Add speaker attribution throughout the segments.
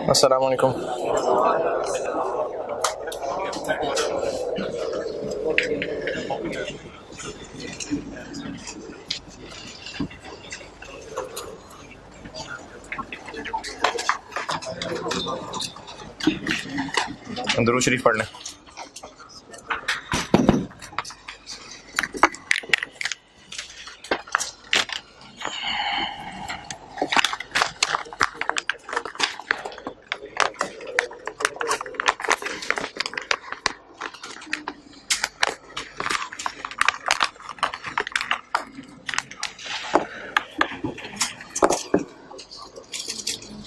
Speaker 1: अस्सलाम वालेकुम। दुरूद शरीफ पढ़ लें।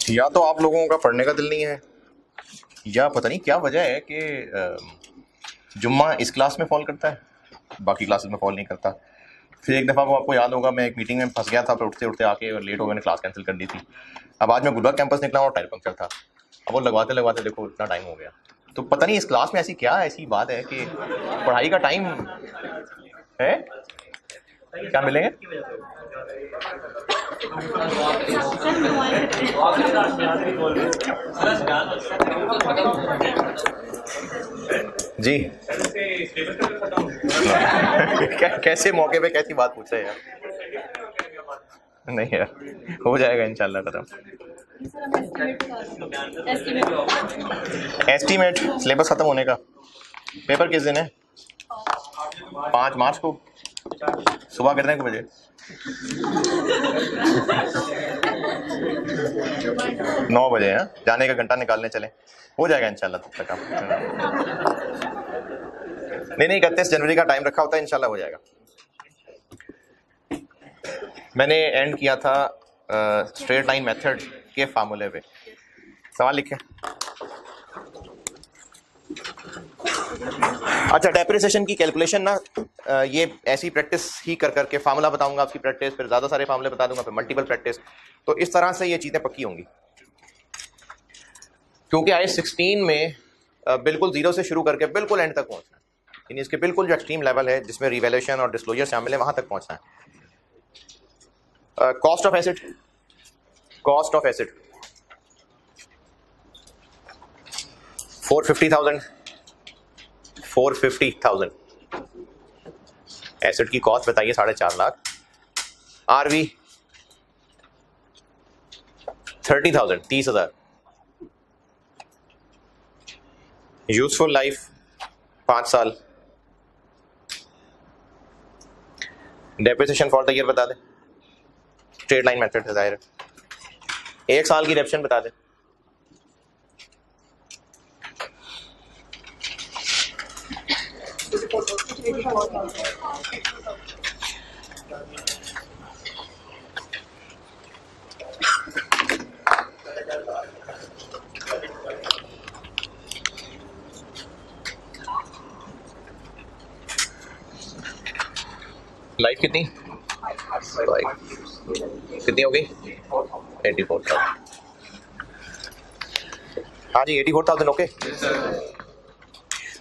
Speaker 1: या तो आप लोगों का पढ़ने का दिल नहीं है, या पता नहीं क्या वजह है कि जुम्मा इस क्लास में फॉल करता है, बाकी क्लासेस में फॉल नहीं करता। फिर एक दफ़ा वो आपको याद होगा, मैं एक मीटिंग में फंस गया था, फिर उठते उठते आके और लेट हो गए, मैंने क्लास कैंसिल कर दी थी। अब आज मैं गुलबर्ग कैंपस निकला और टायर पंक्चर था। अब वो लगवाते लगवाते देखो इतना टाइम हो गया। तो पता नहीं इस क्लास में ऐसी बात है कि पढ़ाई का टाइम है। क्या मिलेंगे? जी कैसे मौके पे कैसी बात पूछ रहे हैं यार? नहीं यार, हो जाएगा इंशाल्लाह खत्म। एस्टीमेट सिलेबस खत्म होने का। पेपर किस दिन है? 5 मार्च को। सुबह कितने बजे? 9 बजे हैं। जाने का घंटा निकालने चले, हो जाएगा इंशाल्लाह तब तक। आप नहीं 31 जनवरी का टाइम रखा होता है, इंशाल्लाह हो जाएगा। मैंने एंड किया था स्ट्रेट लाइन मेथड के फार्मूले पे। सवाल लिखे। अच्छा, डेप्रिसिएशन की कैलकुलेशन ना, ये ऐसी प्रैक्टिस ही कर करके फार्मूला बताऊंगा, आपकी प्रैक्टिस, फिर ज़्यादा सारे फार्मूले बता दूंगा, फिर मल्टीपल प्रैक्टिस। तो इस तरह से ये चीज़ें पक्की होंगी, क्योंकि IAS 16 में बिल्कुल जीरो से शुरू करके बिल्कुल एंड तक पहुंचना है। यानी इसके बिल्कुल जो एक्सट्रीम लेवल है जिसमें रिवैल्यूएशन और डिस्क्लोजर शामिल है, वहां तक पहुंचना है। कॉस्ट ऑफ एसिड 450,000 एसिड की कॉस्ट बताइए, 4.5 लाख। RV 30,000 30,000। यूजफुल लाइफ 5 साल। डेप्रिसिएशन फॉर द ईयर बता दे, स्ट्रेट लाइन मेथड है जाहिर। 1 साल की डेप्रिसिएशन बता दे। लाइफ कितनी हो गई? 84,000। हाँ जी 84,000। ओके।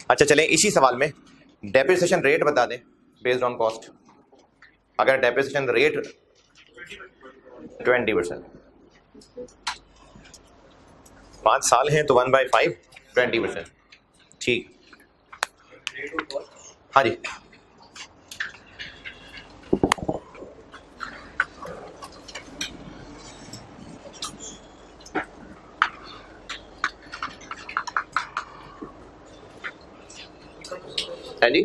Speaker 1: अच्छा चलें, इसी सवाल में डेप्रिसिएशन रेट बता दें बेस्ड ऑन कॉस्ट। अगर डेप्रिसिएशन रेट 20%, 5 साल हैं तो 1/5 20%। ठीक। हाँ जी है जी,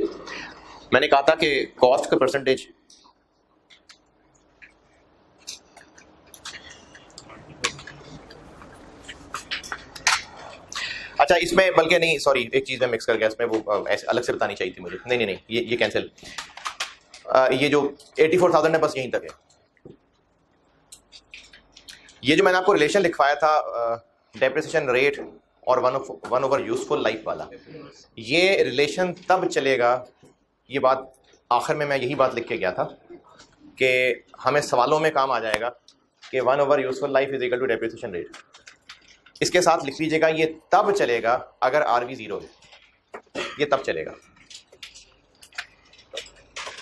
Speaker 1: मैंने कहा था कि कॉस्ट का परसेंटेज अच्छा इसमें, बल्कि नहीं सॉरी, एक चीज़ में मिक्स कर गया इसमें, वो ऐसे अलग से बतानी चाहिए थी मुझे। नहीं ये कैंसिल। ये जो 84,000 है बस यहीं तक है। ये जो मैंने आपको रिलेशन लिखवाया था डेप्रिसिएशन रेट और 1/1 यूजफुल लाइफ वाला, ये रिलेशन तब चलेगा। ये बात आखिर में मैं यही बात लिख के गया था कि हमें सवालों में काम आ जाएगा कि 1/1 useful life is equal to depreciation rate. इसके साथ लिख लीजिएगा, ये तब चलेगा अगर RV 0 है, ये तब चलेगा।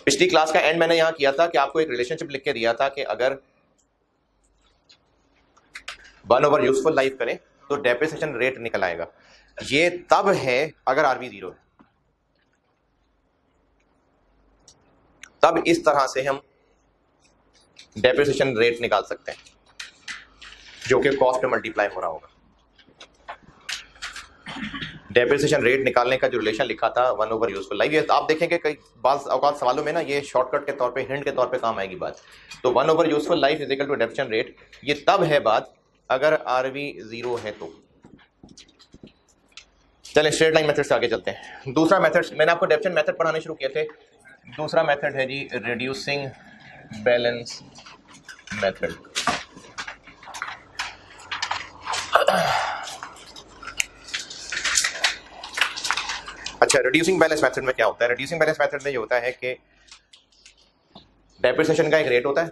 Speaker 1: पिछली क्लास का एंड मैंने यहां किया था कि आपको एक रिलेशनशिप लिख के दिया था कि अगर 1/यूजफुल लाइफ करें तो डेप्रिसिएशन रेट निकल आएगा। ये तब है अगर आरवी 0 है, तब इस तरह से हम डेप्रिसिएशन रेट निकाल सकते हैं जो कि कॉस्ट पे मल्टीप्लाई हो रहा होगा। डेप्रिसिएशन रेट निकालने का जो रिलेशन लिखा था 1 यूजफुल लाइफ, ये आप देखेंगे कई बार औकात सवालों में ना ये शॉर्टकट के तौर पे, हिंट के तौर पे काम आएगी बात। तो 1 useful life is equal to depreciation rate, ये तब है बात अगर आरवी 0 है तो। चलें स्ट्रेट लाइन मेथड से आगे चलते हैं। दूसरा मेथड, मैंने आपको डेप्रिसिएशन मेथड पढ़ाने शुरू किए थे। दूसरा मेथड है जी रिड्यूसिंग बैलेंस मेथड। अच्छा, रिड्यूसिंग बैलेंस मेथड में क्या होता है? रिड्यूसिंग बैलेंस मेथड में ये होता है कि डेप्रिसिएशन का एक रेट होता है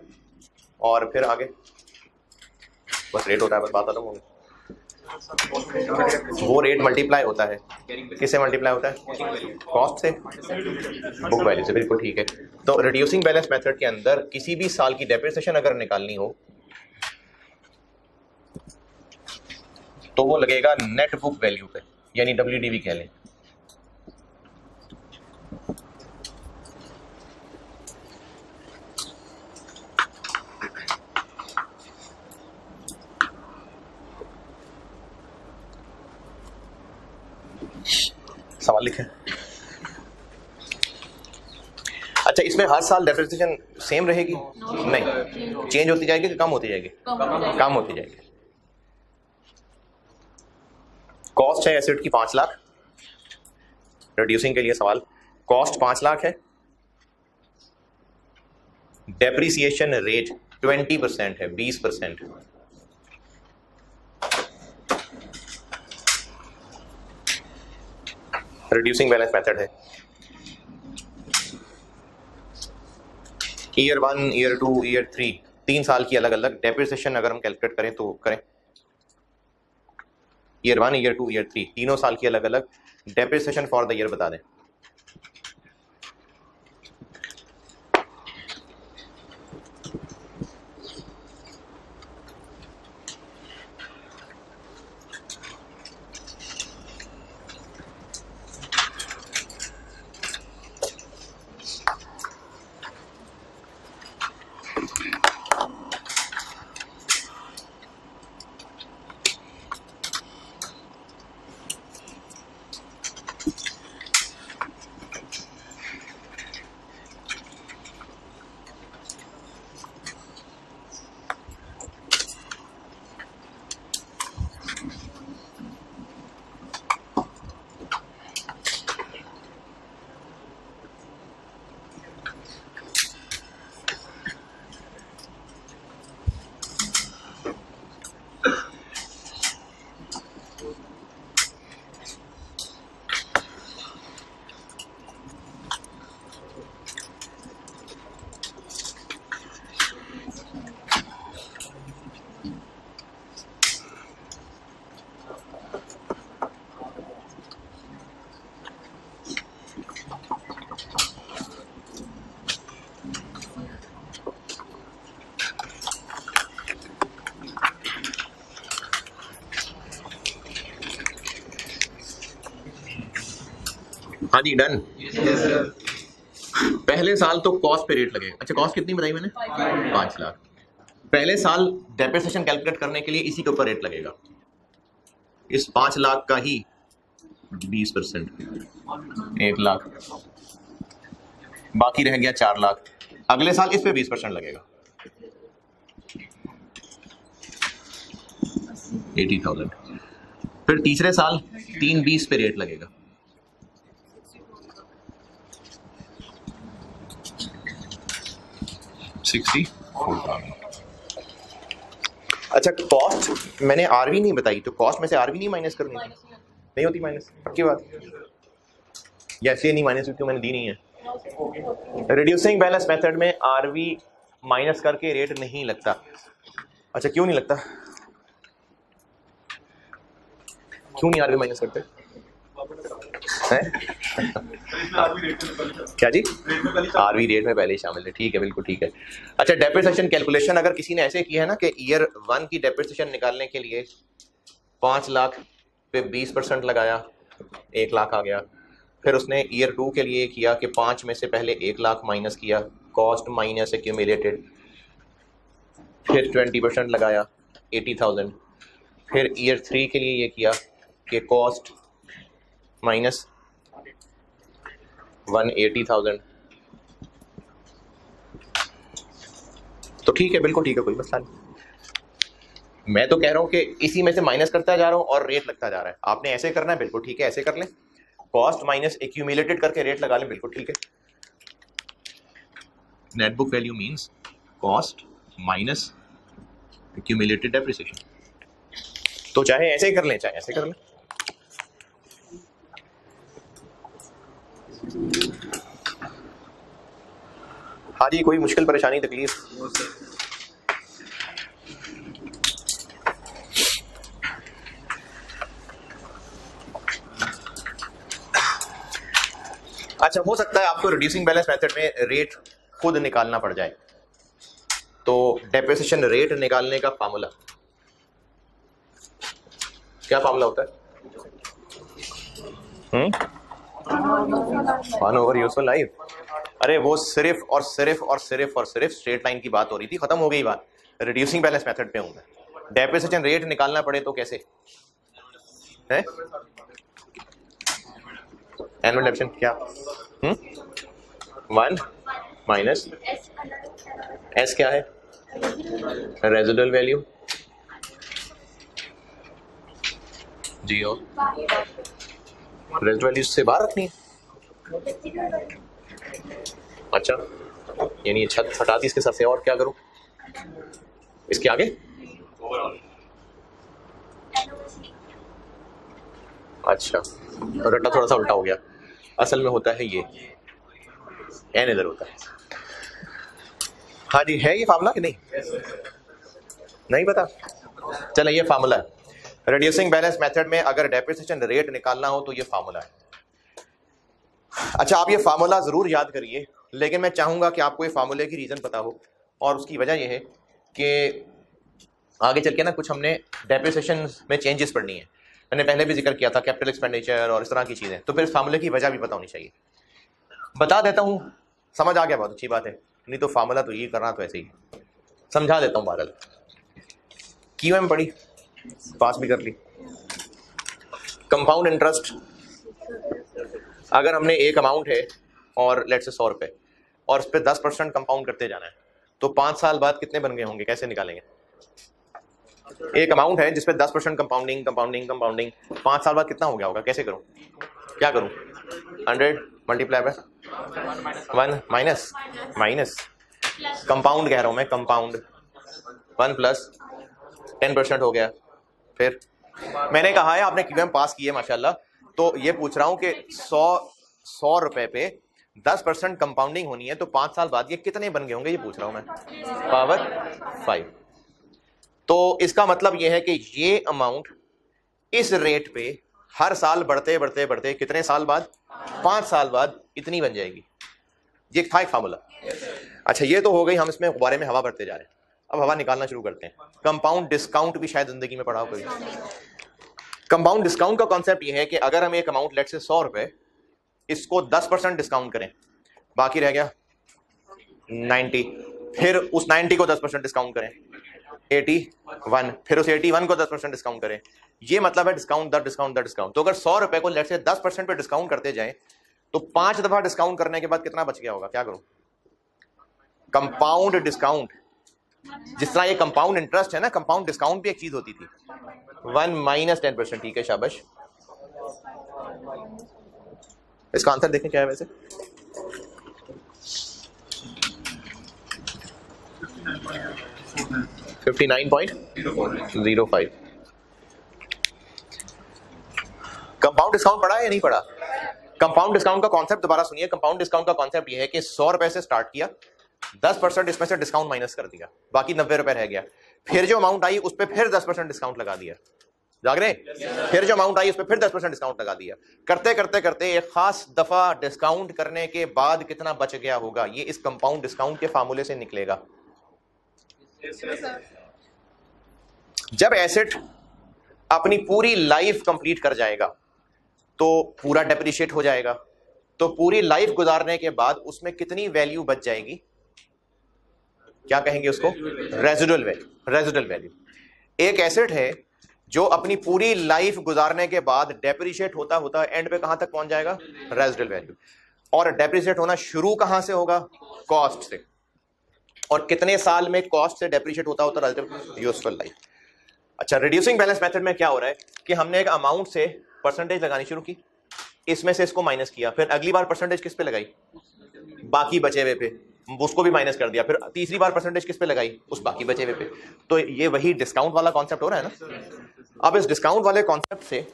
Speaker 1: और फिर आगे बस रेट होता है, बस बात खत्म हो गई। वो रेट मल्टीप्लाई होता है, किससे मल्टीप्लाई होता है? कॉस्ट से, बुक वैल्यू से, बिल्कुल ठीक है। तो रिड्यूसिंग बैलेंस मेथड के अंदर किसी भी साल की डेप्रिसिएशन अगर निकालनी हो तो वो लगेगा नेट बुक वैल्यू पे, यानी WDV कह लें। सवाल लिखें। अच्छा, इसमें हर साल डेप्रिसिएशन सेम रहेगी? नहीं, चेंज होती जाएगी कि कम होती जाएगी? कम होती जाएगी। कॉस्ट है एसेट की 5 लाख, रिड्यूसिंग के लिए सवाल, कॉस्ट 5 लाख है, डेप्रिसिएशन रेट 20% है, 20%। रिड्यूसिंग बैलेंस मेथड है। ईयर 1, ईयर 2, ईयर 3, 3 साल की अलग अलग डेप्रिसिएशन अगर हम कैलकुलेट करें तो करें। ईयर 1, ईयर 2, ईयर 3, तीनों साल की अलग अलग डेप्रिसिएशन फॉर द ईयर बता दें। हाँ जी, डन। पहले साल तो कॉस्ट पे रेट लगेगा। अच्छा, कॉस्ट कितनी बताई मैंने? 5 लाख। पहले साल डेप्रिसिएशन कैलकुलेट करने के लिए इसी के ऊपर रेट लगेगा, इस 5 लाख का ही 20%, 1 लाख, बाकी रह गया 4 लाख। अगले साल इस पे 20% लगेगा, 80,000। फिर तीसरे साल 320 पे रेट लगेगा, 64,000। अच्छा, कॉस्ट मैंने आरवी नहीं बताई, तो कॉस्ट में से आरवी नहीं माइनस करनी? नहीं होती माइनस, पक्की बात? या ऐसे नहीं माइनस क्योंकि मैंने दी नहीं है। रिड्यूसिंग बैलेंस मेथड में आरवी माइनस करके रेट नहीं लगता। अच्छा, क्यों नहीं लगता? क्यों नहीं आरवी माइनस करते हैं? क्या जी? आरवी रेट में पहले ही शामिल है, ठीक है, बिल्कुल ठीक है। अच्छा, डेप्रिसिएशन कैलकुलेशन अगर किसी ने ऐसे किया है ना कि ईयर 1 की डेप्रिसिएशन निकालने के लिए 5 लाख पे 20% लगाया, 1 लाख आ गया। फिर उसने ईयर 2 के लिए किया कि 5 में से पहले 1 लाख माइनस किया, कॉस्ट माइनस एक्यूमुलेटेड। फिर 20% लगाया, 80,000। फिर ईयर 3 के लिए ये किया कि कॉस्ट माइनस 180,000। तो ठीक है, बिल्कुल ठीक है, कोई मसला नहीं। मैं तो कह रहा हूं कि इसी में से माइनस करता जा रहा हूं और रेट लगता जा रहा है। आपने ऐसे करना है, बिल्कुल ठीक है, ऐसे कर लें। कॉस्ट माइनस एक्यूमुलेटेड करके रेट लगा लें, बिल्कुल ठीक है। Net book value means cost minus accumulated depreciation. तो चाहे ऐसे कर लें, चाहे ऐसे कर लें। हाँ जी, कोई मुश्किल परेशानी तकलीफ? अच्छा, हो सकता है आपको रिड्यूसिंग बैलेंस मेथड में रेट खुद निकालना पड़ जाए। तो डेप्रिसिएशन रेट निकालने का फार्मूला क्या फार्मूला होता है? 1/, यूजफुल लाइफ। अरे वो सिर्फ और सिर्फ और सिर्फ और सिर्फ स्ट्रेट लाइन की बात हो रही थी, खत्म हो गई बात। रिड्यूसिंग बैलेंस मेथड पे हूं मैं। डेप्रिसिएशन रेट निकालना पड़े तो कैसे है? एनुअल डेप्रिसिएशन क्या? 1 माइनस एस क्या है? रेजिडुअल वैल्यू जी। और रेजिडुअल वैल्यू से बाहर रखनी है। अच्छा, यानी ये छत हटा दी इसके सर से, और क्या करूं इसके आगे? अच्छा, रट्टा थोड़ा सा उल्टा हो गया। असल में होता है ये एन इधर होता है। हाँ जी, है ये फार्मूला कि नहीं? नहीं पता? चलो, ये फार्मूला है रिड्यूसिंग बैलेंस मेथड में। अगर डेप्रिसिएशन रेट निकालना हो तो ये फार्मूला है। अच्छा, आप ये फार्मूला जरूर याद करिए, लेकिन मैं चाहूंगा कि आपको ये फार्मूले की रीजन पता हो। और उसकी वजह यह है कि आगे चल के ना कुछ हमने डेप्रिसिएशन में चेंजेस पढ़नी है। मैंने पहले भी जिक्र किया था कैपिटल एक्सपेंडिचर और इस तरह की चीजें, तो फिर इस फार्मूले की वजह भी पता होनी चाहिए। बता देता हूँ, समझ आ गया, बहुत अच्छी बात है। नहीं तो फार्मूला तो ये करना तो ऐसे ही समझा देता हूँ। बहरहाल क्यूएम पढ़ी, पास भी कर ली। कंपाउंड इंटरेस्ट, अगर हमने एक अमाउंट है और लेट से 100 रुपए, और उस पर 10% कंपाउंड करते जाना है, तो 5 साल बाद कितने बन गए होंगे? कैसे निकालेंगे? एक अमाउंट है जिसपे 10% कंपाउंडिंग कंपाउंडिंग कंपाउंडिंग, 5 साल बाद कितना हो गया होगा? कैसे करूं? क्या करूं? 100 multiply by 1 minus minus compound कह रहा हूं मैं, कंपाउंड 1 प्लस 10% हो गया। फिर मैंने कहा है आपने क्यूएम पास किए माशाल्लाह, तो ये पूछ रहा हूं कि 100 रुपए पे 10% कंपाउंडिंग होनी है, तो 5 साल बाद ये कितने बन गए होंगे, ये पूछ रहा हूं मैं। पावर 5। तो इसका मतलब ये है कि ये अमाउंट इस रेट पे हर साल बढ़ते बढ़ते बढ़ते कितने साल बाद? 5 साल बाद इतनी बन जाएगी। ये था एक फार्मूला। अच्छा, ये तो हो गई, हम इसमें गुब्बारे में हवा भरते जा रहे हैं। अब हवा निकालना शुरू करते हैं। कंपाउंड डिस्काउंट भी शायद जिंदगी में पढ़ा हो कभी। कंपाउंड डिस्काउंट का कॉन्सेप्ट ये है कि अगर हम एक अमाउंट लेट से 100 रुपए, इसको 10% डिस्काउंट करें, बाकी रह गया 90, फिर उस 90 को 10% डिस्काउंट करें 81, फिर उस 81 को 10% डिस्काउंट करें। ये मतलब है discount the discount the discount. तो अगर 100 रुपए को लेट से 10% पे डिस्काउंट करते जाएं, तो 5 दफा डिस्काउंट करने के बाद कितना बच गया होगा? क्या करूं? कंपाउंड डिस्काउंट, जिस तरह ये कंपाउंड इंटरेस्ट है ना, कंपाउंड डिस्काउंट भी एक चीज होती थी। 1 माइनस 10%। ठीक है, शाबाश। इसका आंसर देखें क्या है वैसे। $59.05। कंपाउंड डिस्काउंट पढ़ा है या नहीं पढ़ा? कंपाउंड डिस्काउंट का कॉन्सेप्ट दोबारा सुनिए। कंपाउंड डिस्काउंट का कॉन्सेप्ट ये है कि 100 रुपए से स्टार्ट किया, 10% इसमें से डिस्काउंट माइनस कर दिया, बाकी 90 रुपए रह गया। फिर जो अमाउंट आई उस पर फिर 10% डिस्काउंट लगा दिया। जाग रहे? फिर जो अमाउंट आई उस पर फिर 10% डिस्काउंट लगा दिया। करते करते करते एक खास दफा डिस्काउंट करने के बाद कितना बच गया होगा, ये इस कंपाउंड डिस्काउंट के फार्मूले से निकलेगा। जब एसेट अपनी पूरी लाइफ कंप्लीट कर जाएगा तो पूरा डेप्रिशिएट हो जाएगा, तो पूरी लाइफ गुजारने के बाद उसमें कितनी वैल्यू बच जाएगी, क्या कहेंगे उसको, रेजिडुअल वैल्यू। रेजिडुअल वैल्यू एक एसेट है जो अपनी पूरी लाइफ गुजारने के बाद डेप्रिशिएट होता होता एंड पे कहां तक पहुंच जाएगा, रेजिडुअल वैल्यू। और डेप्रिशिएट होना शुरू कहां से होगा, कॉस्ट से। और कितने साल में कॉस्ट से डेप्रिशिएट होता होता रेजिडुअल, यूजफुल लाइफ। अच्छा, रिड्यूसिंग बैलेंस मेथड में क्या हो रहा है कि हमने एक अमाउंट से परसेंटेज लगानी शुरू की, इसमें से इसको माइनस किया, फिर अगली बार परसेंटेज किस पे लगाई, बाकी बचे हुए पे, उसको भी माइनस कर दिया, फिर तीसरी बार परसेंटेज किस पे लगाई, उस बाकी बचे हुए पे। तो ये वही डिस्काउंट वाला कॉन्सेप्ट हो रहा है ना। अब इस डिस्काउंट वाले कॉन्सेप्ट से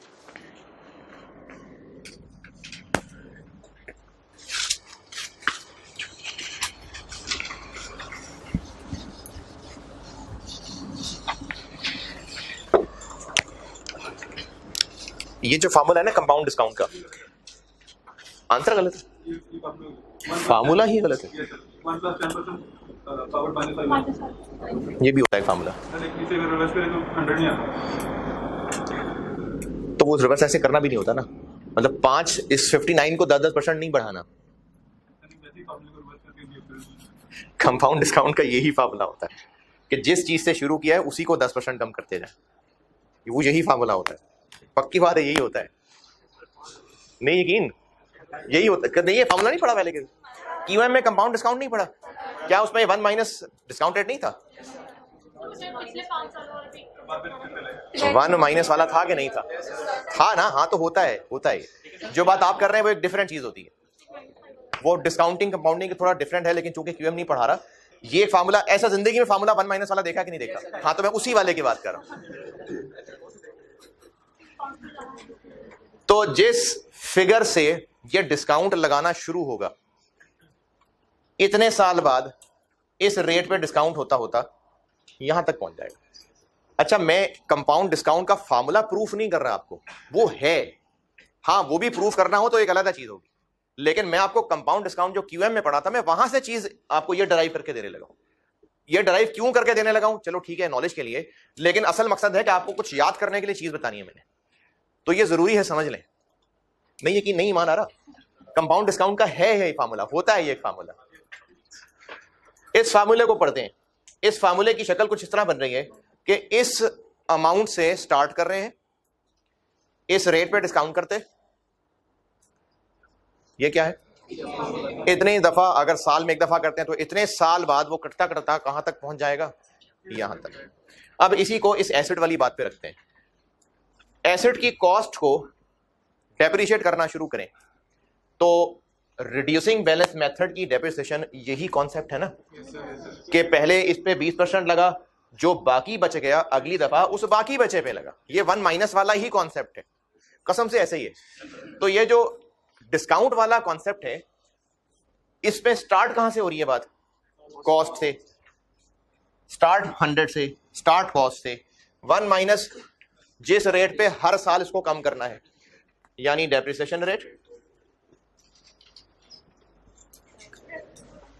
Speaker 1: ये जो फार्मूला है ना कंपाउंड डिस्काउंट का, आंसर गलत है, फार्मूला ही गलत है। ये भी होता है फार्मूला, तो वो रिवर्स ऐसे करना भी नहीं होता ना, मतलब 5 इस 59 को 10% नहीं बढ़ाना। कंपाउंड डिस्काउंट का यही फार्मूला होता है कि जिस चीज से शुरू किया है उसी को 10% कम करते जाए, वो यही फार्मूला होता है। पक्की बात है, यही होता है। नहीं यकीन, यही होता है। नहीं ये फार्मूला नहीं पढ़ा पहले, क्यूएम में कंपाउंड डिस्काउंट नहीं पढ़ा क्या, उसमें 1 माइनस डिस्काउंट रेट नहीं था, 1 माइनस वाला था कि नहीं था, था ना। हाँ तो होता है, होता है। जो बात आप कर रहे हैं वो एक डिफरेंट चीज होती है, वो डिस्काउंटिंग कंपाउंडिंग थोड़ा डिफरेंट है, लेकिन चूंकि क्यूएम नहीं पढ़ा रहा, ये फार्मूला ऐसा जिंदगी में फार्मूला 1 माइनस वाला देखा कि नहीं देखा। हाँ तो मैं उसी वाले की बात कर रहा हूं। तो जिस फिगर से ये डिस्काउंट लगाना शुरू होगा, इतने साल बाद इस रेट पे डिस्काउंट होता होता यहां तक पहुंच जाएगा। अच्छा, मैं कंपाउंड डिस्काउंट का फार्मूला प्रूफ नहीं कर रहा आपको, वो है, हाँ वो भी प्रूफ करना हो तो एक अलग चीज होगी, लेकिन मैं आपको कंपाउंड डिस्काउंट जो क्यूएम में पढ़ा था, मैं वहां से चीज आपको ये डराइव करके देने लगा हूं। ये डराइव क्यों करके देने लगा हूं, चलो ठीक है नॉलेज के लिए, लेकिन असल मकसद है कि आपको कुछ याद करने के लिए चीज बतानी है मैंने, तो ये जरूरी है समझ लें। नहीं यकीन नहीं मान आ रहा, कंपाउंड डिस्काउंट का है फार्मूला, होता है ये फार्मूला। इस फार्मूले को पढ़ते हैं। इस फार्मूले की शक्ल कुछ इस तरह बन रही है कि इस अमाउंट से स्टार्ट कर रहे हैं, इस रेट पे डिस्काउंट करते, ये क्या है, इतने दफा, अगर साल में एक दफा करते हैं तो इतने साल बाद वो कटता कटता कहां तक पहुंच जाएगा, यहां तक। अब इसी को इस एसिड वाली बात पे रखते हैं। एसिड की कॉस्ट को डेप्रिशिएट करना शुरू करें तो रिड्यूसिंग बैलेंस मेथड की डेप्रिसिएशन यही कॉन्सेप्ट है ना, कि पहले इस पे 20% लगा, जो बाकी बच गया अगली दफा उस बाकी बचे पे लगा। ये 1 माइनस वाला ही कॉन्सेप्ट है, कसम से ऐसे ही है। तो ये जो डिस्काउंट वाला कॉन्सेप्ट है, इस पे स्टार्ट कहां से हो रही है बात, कॉस्ट से, स्टार्ट 100 से, स्टार्ट कॉस्ट से, 1 माइनस जिस रेट पे हर साल इसको कम करना है, यानी डेप्रिसिएशन रेट।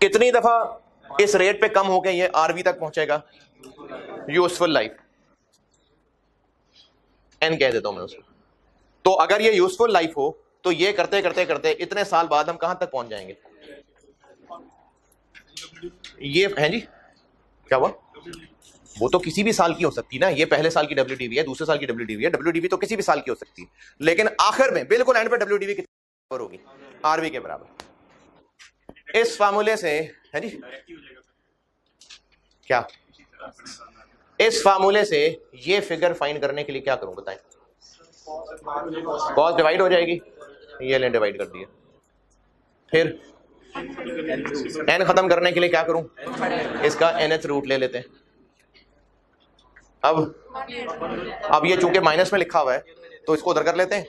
Speaker 1: कितनी दफा इस रेट पे कम होकर ये आरवी तक पहुंचेगा, यूजफुल लाइफ, एन कह देता हूं मैं उसको। तो अगर ये यूजफुल लाइफ हो तो ये करते करते करते इतने साल बाद हम कहां तक पहुंच जाएंगे, ये है जी, क्या हुआ, वो तो किसी भी साल की हो सकती ना, ये पहले साल की WDV है, दूसरे साल की WDV है, WDV तो किसी भी साल की हो सकती है, लेकिन आखिर में बिल्कुल एंड पे WDV कितनी होगी, आरवी के बराबर। इस फार्मूले से है जी, क्या, इस फार्मूले से ये फिगर फाइंड करने के लिए क्या करूं बताएं, कॉस्ट डिवाइड हो जाएगी, ये लें डिवाइड कर दिया, फिर n खत्म करने के लिए क्या करूं, इसका nth रूट ले लेते हैं। अब ये चूंकि माइनस में लिखा हुआ है तो इसको उधर कर लेते हैं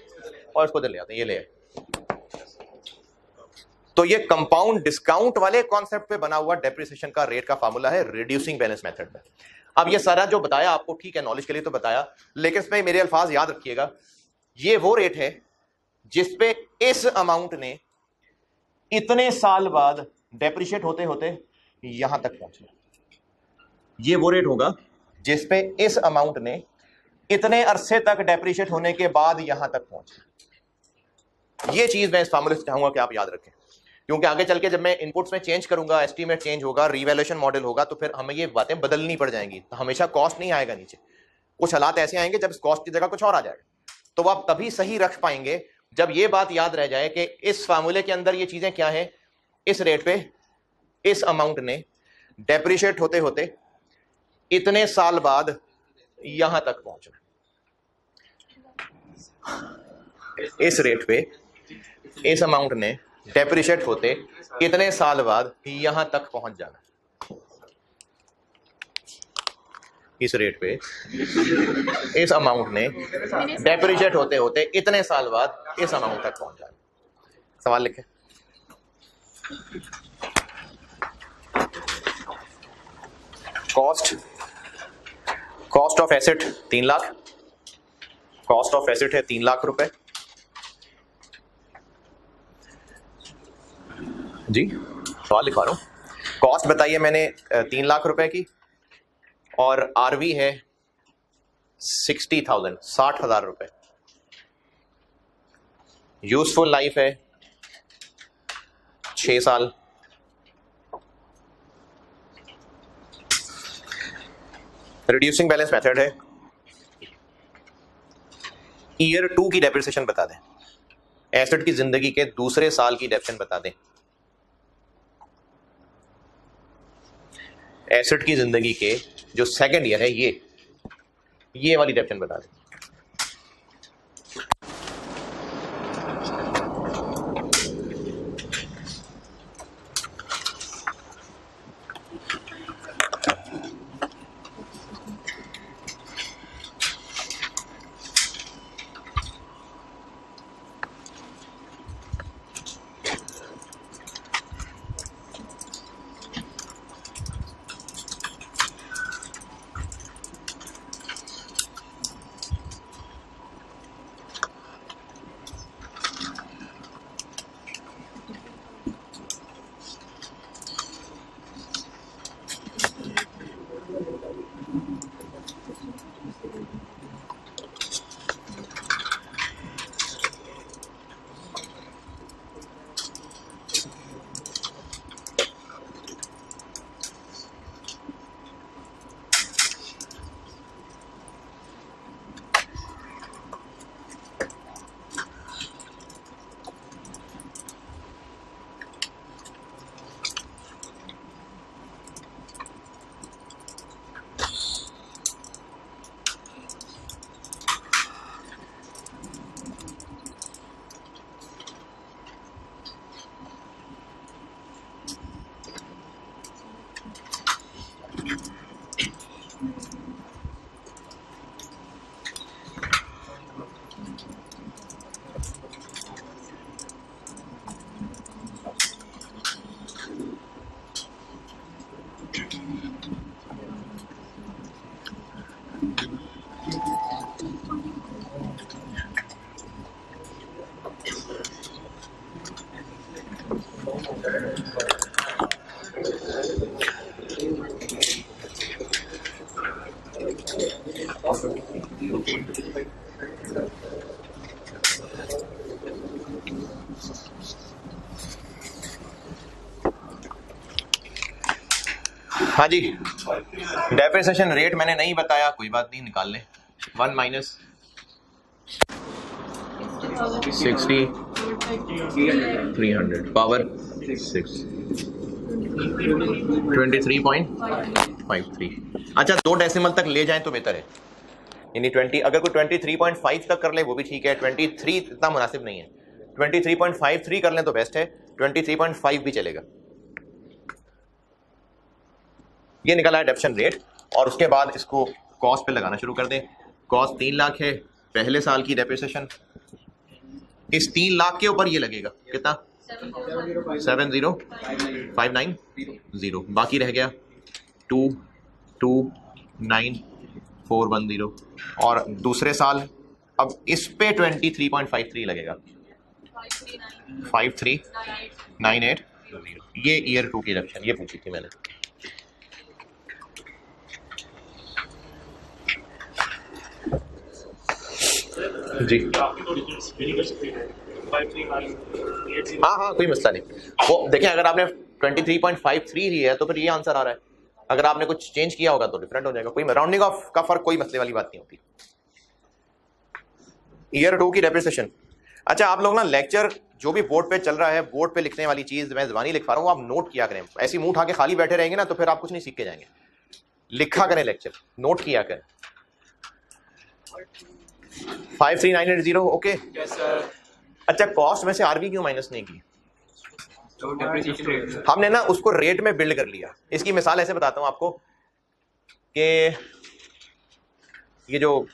Speaker 1: और इसको उधर ले आते हैं, ये ले। तो ये कंपाउंड डिस्काउंट वाले कॉन्सेप्ट पे बना हुआ डेप्रिसिएशन का रेट का फार्मूला है रिड्यूसिंग बैलेंस मेथड में। अब ये सारा जो बताया आपको, ठीक है नॉलेज के लिए तो बताया, लेकिन इसमें मेरे अल्फाज याद रखिएगा, ये वो रेट है जिसपे इस अमाउंट ने इतने साल बाद डेप्रिशिएट होते होते यहां तक पहुंचे। ये वो रेट होगा जिसपे इस अमाउंट ने इतने अरसे तक डेप्रिशिएट होने के बाद यहां तक पहुंचा। ये चीज मैं इस फार्मूले से चाहूंगा कि आप याद रखें, क्योंकि आगे चल के जब मैं इनपुट्स में चेंज करूंगा, एस्टीमेट चेंज होगा, रिवैल्यूएशन मॉडल होगा, तो फिर हमें ये बातें बदलनी पड़ जाएंगी। तो हमेशा कॉस्ट नहीं आएगा नीचे, कुछ हालात ऐसे आएंगे जब कॉस्ट की जगह कुछ और आ जाएगा। तो आप तभी सही रख पाएंगे जब ये बात याद रह जाए कि इस फार्मूले के अंदर ये चीजें क्या हैं। इस रेट पे इस अमाउंट ने डेप्रिशिएट होते होते इतने साल बाद यहां तक पहुंचना। इस रेट पे इस अमाउंट ने डेप्रिशिएट होते इतने साल बाद यहां तक पहुंच जाना। इस रेट पे इस अमाउंट ने डेप्रिशिएट होते होते इतने साल बाद इस अमाउंट तक पहुंच जाना। सवाल लिखे। Cost of asset 3 lakh, cost of asset है 3 लाख रुपए जी। सवाल लिखवा रहा हूं। कॉस्ट बताइए मैंने 3 लाख रुपए की, और आरवी है 60,000, 60,000 रुपए। यूजफुल लाइफ है 6 साल। रिड्यूसिंग बैलेंस मेथड है। ईयर 2 की डेप्रिसिएशन बता दें, एसेट की जिंदगी के दूसरे साल की डेप्रिसिएशन बता दें, एसेट की जिंदगी के जो सेकंड ईयर है ये वाली डेप्रिसिएशन बता दें। हाँ जी, डेप्रिसिएशन रेट मैंने नहीं बताया, कोई बात नहीं, निकाल लें। 1 माइनस 60 300 पावर 6 23.53। अच्छा, 2 डेसिमल तक ले जाएं तो बेहतर है, यानी 20, अगर कोई 23.5 तक कर ले वो भी ठीक है। 23 इतना मुनासिब नहीं है, 23.53 कर लें तो बेस्ट है, 23.5 भी चलेगा। ये निकला है डेप्रिसिएशन रेट, और उसके बाद इसको कॉस्ट पे लगाना शुरू कर दें। कॉस्ट 3 लाख है, पहले साल की डेप्रिसिएशन इस 3 लाख के ऊपर ये लगेगा कितना, 70590, बाकी रह गया 229410, और दूसरे साल अब इस पे 23.53 लगेगा, 5398। ये ईयर 2 की डेप्रिसिएशन, ये पूछी थी मैंने। जी हाँ हाँ, कोई मसला नहीं। वो देखें, अगर आपने 23.53 ली है तो फिर ये आंसर आ रहा है। अगर आपने कुछ चेंज किया होगा तो डिफरेंट हो जाएगा। कोई राउंडिंग ऑफ का फर्क कोई मसले वाली बात नहीं होती। ईयर 2 की डेप्रिसिएशन। अच्छा, आप लोग ना लेक्चर जो भी बोर्ड पे चल रहा है, बोर्ड पे लिखने वाली चीज मैं ज़बानी लिखवा रहा हूँ, आप नोट किया करें। ऐसी मुंह उठा के खाली बैठे रहेंगे ना तो फिर आप कुछ नहीं सीख के जाएंगे। लिखा करें लेक्चर, नोट किया करें। 53980 ओके। अच्छा, कॉस्ट में से आरवी क्यों माइनस नहीं की? हमने ना उसको रेट में बिल्ड कर लिया। इसकी मिसाल ऐसे बताता हूं आपको कि ये जो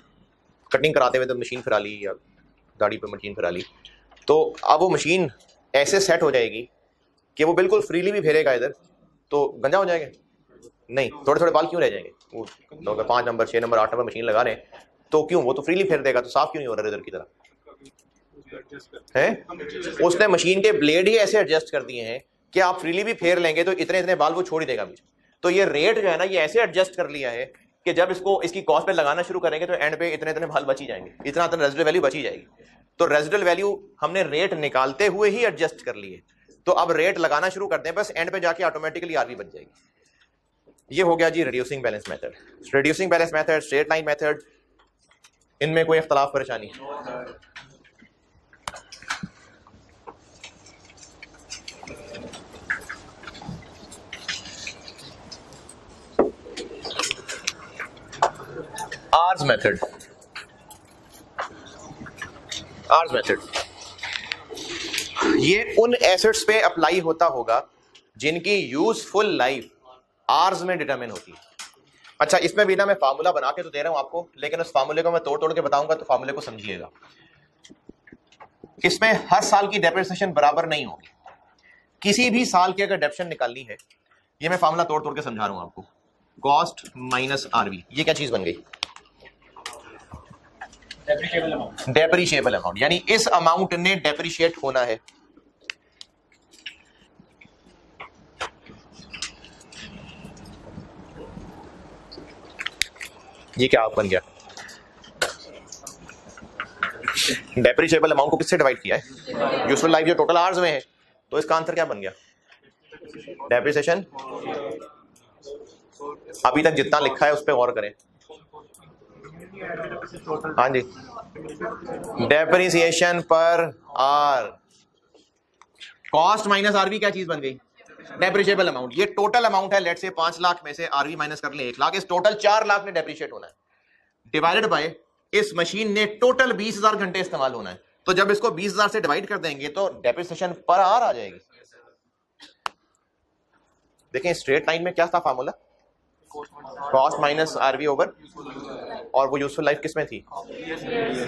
Speaker 1: कटिंग कराते हुए तो मशीन फिरा ली या दाढ़ी पे मशीन फिरा ली, तो अब वो मशीन ऐसे सेट हो जाएगी कि वो बिल्कुल फ्रीली भी फेरेगा इधर तो गंजा हो जाएगा नहीं, थोड़े थोड़े बाल क्यों रह जाएंगे? वो 5 नंबर 6 नंबर 8 नंबर मशीन लगा रहे हैं तो क्यों, वो तो फ्रीली फेर देगा, तो साफ क्यों नहीं हो रहा इधर की तरह है? उसने मशीन के ब्लेड ही ऐसे एडजस्ट कर दिए हैं कि आप फ्रीली भी फेर लेंगे तो इतने इतने बाल वो छोड़ ही देगा बीच। तो ये रेट जो है ना, ये ऐसे एडजस्ट कर लिया है कि जब इसको इसकी कॉस्ट पे लगाना शुरू करेंगे तो एंड पे इतने इतने बाल बच ही जाएंगे, इतना इतना रेजिडुअल वैल्यू बची जाएगी। तो रेजिडुअल वैल्यू हमने रेट निकालते हुए ही एडजस्ट कर लिए। तो अब रेट लगाना शुरू करते हैं, बस एंड पे जाके ऑटोमेटिकली आरवी बन जाएगी। ये हो गया जी reducing balance method. Reducing balance method, straight line method, इनमें कोई इख्तलाफ परेशानी? आर्स मेथड, आर्स मेथड ये उन एसेट्स पे अप्लाई होता होगा जिनकी यूजफुल लाइफ आर्स में डिटरमिन होती है। अच्छा, इसमें भी ना मैं फार्मूला बना के तो दे रहा हूं आपको, लेकिन उस फार्मूले को मैं तोड़ तोड़ के बताऊंगा तो फार्मूले को समझिएगा। इसमें हर साल की डेप्रिसिएशन बराबर नहीं होगी। किसी भी साल की अगर डेप्रिसिएशन निकालनी है, ये मैं फार्मूला तोड़ तोड़ के समझा रहा हूं आपको। कॉस्ट माइनस आरवी, ये क्या चीज बन गई? डेप्रिशिएबल अमाउंट, यानी इस अमाउंट ने डेप्रिशिएट होना है। ये क्या बन गया? डेप्रिशिएबल अमाउंट को किससे डिवाइड किया है? यूजफुल लाइफ जो टोटल आवर्स में है, तो इसका आंसर क्या बन गया? डेप्रिसिएशन। अभी तक जितना लिखा है उस पर गौर करें। हाँ जी, depreciation per are. Cost minus RV क्या चीज बन गई? Depreciable amount. ये टोटल अमाउंट है, लेट से 5 लाख में से आरवी माइनस कर ले 1 लाख, इस टोटल 4 लाख ने डेप्रिशिएट होना है, डिवाइडेड बाय इस मशीन ने टोटल 20,000 घंटे इस्तेमाल होना है। तो जब इसको 20,000 से डिवाइड कर देंगे तो डेप्रिसिएशन पर आर आ जाएगी। देखें स्ट्रेट लाइन में क्या था formula? Cost minus RV over, और वो यूजफुल लाइफ किसमें थी?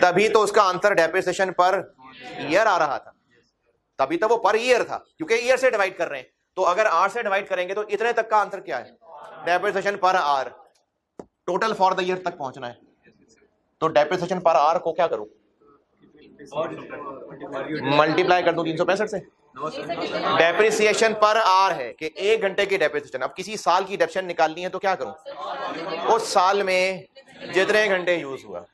Speaker 1: तभी तो उसका आंसर डेप्रिसिएशन पर ईयर आ रहा था। तभी तो वो पर ईयर था, क्योंकि ईयर से डिवाइड कर रहे हैं। तो अगर आर से डिवाइड करेंगे तो इतने तक का आंसर क्या है? Depreciation per R. Total for the year तक पहुंचना है, तो डेप्रिसिएशन पर आर को क्या करूं? मल्टीप्लाई कर दूं 365 से। डेप्रिसिएशन पर आर है कि 1 घंटे की डेप्रिसिएशन। अब किसी साल की डेप्रिसिएशन निकालनी है तो क्या करूं? उस साल में जितने घंटे यूज हुआ।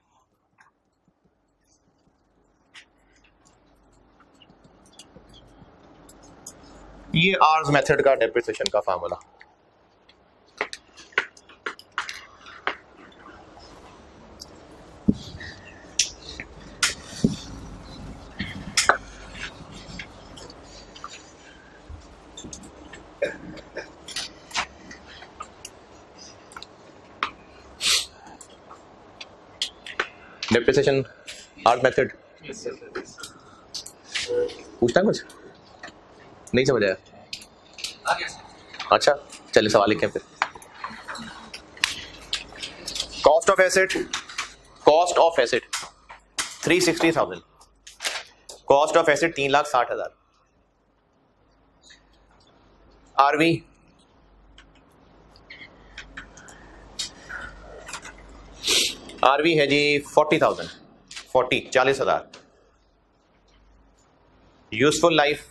Speaker 1: ये आर्स मेथड का डेप्रिसिएशन का फार्मूला। डेप्रिसिएशन आर्स मेथड पूछता है कुछ नहीं समझ आया? अच्छा चलिए सवाल लिखें फिर। Cost of asset, cost of asset 360,000, cost of asset 3,60,000। RV RV है जी 40,000, 40,000। यूजफुल लाइफ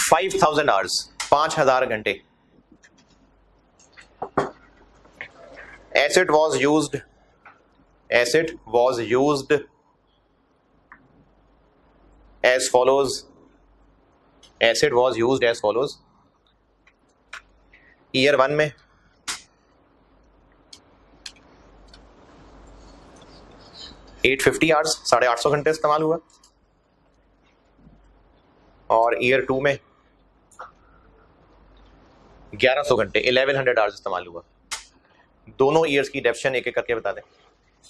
Speaker 1: 5,000 आवर्स, 5,000 घंटे। Acid was used as follows. Acid was used as follows. Year 1 में 850 आवर्स 850 घंटे इस्तेमाल हुआ, और ईयर 2 में 1100 घंटे 1100 आवर्स इस्तेमाल हुआ। दोनों ईयर्स की डेप्शन एक एक करके बता दें।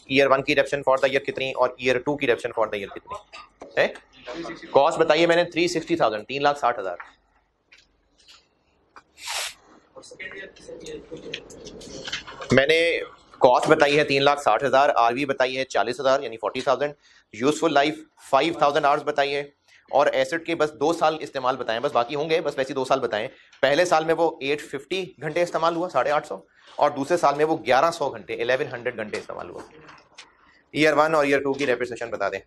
Speaker 1: ईयर 1 की डेप्शन फॉर द ईयर कितनी और ईयर 2 की डेप्शन फॉर द ईयर कितनी है? कॉस्ट बताइए मैंने 360,000, 3,60,000। मैंने कॉस्ट बताई है 3,60,000, आरवी बताई है 40,000 यानी 40,000, यूजफुल लाइफ 5,000 आवर्स बताई है, और एसिड के बस 2 साल इस्तेमाल बताएं, बस बाकी होंगे, बस वैसे 2 साल बताएं। पहले साल में वो 850 घंटे इस्तेमाल हुआ 850, और दूसरे साल में वो 1100 घंटे 1100 घंटे इस्तेमाल हुआ। ईयर 1 और ईयर 2 की डेप्रिसिएशन बता दें।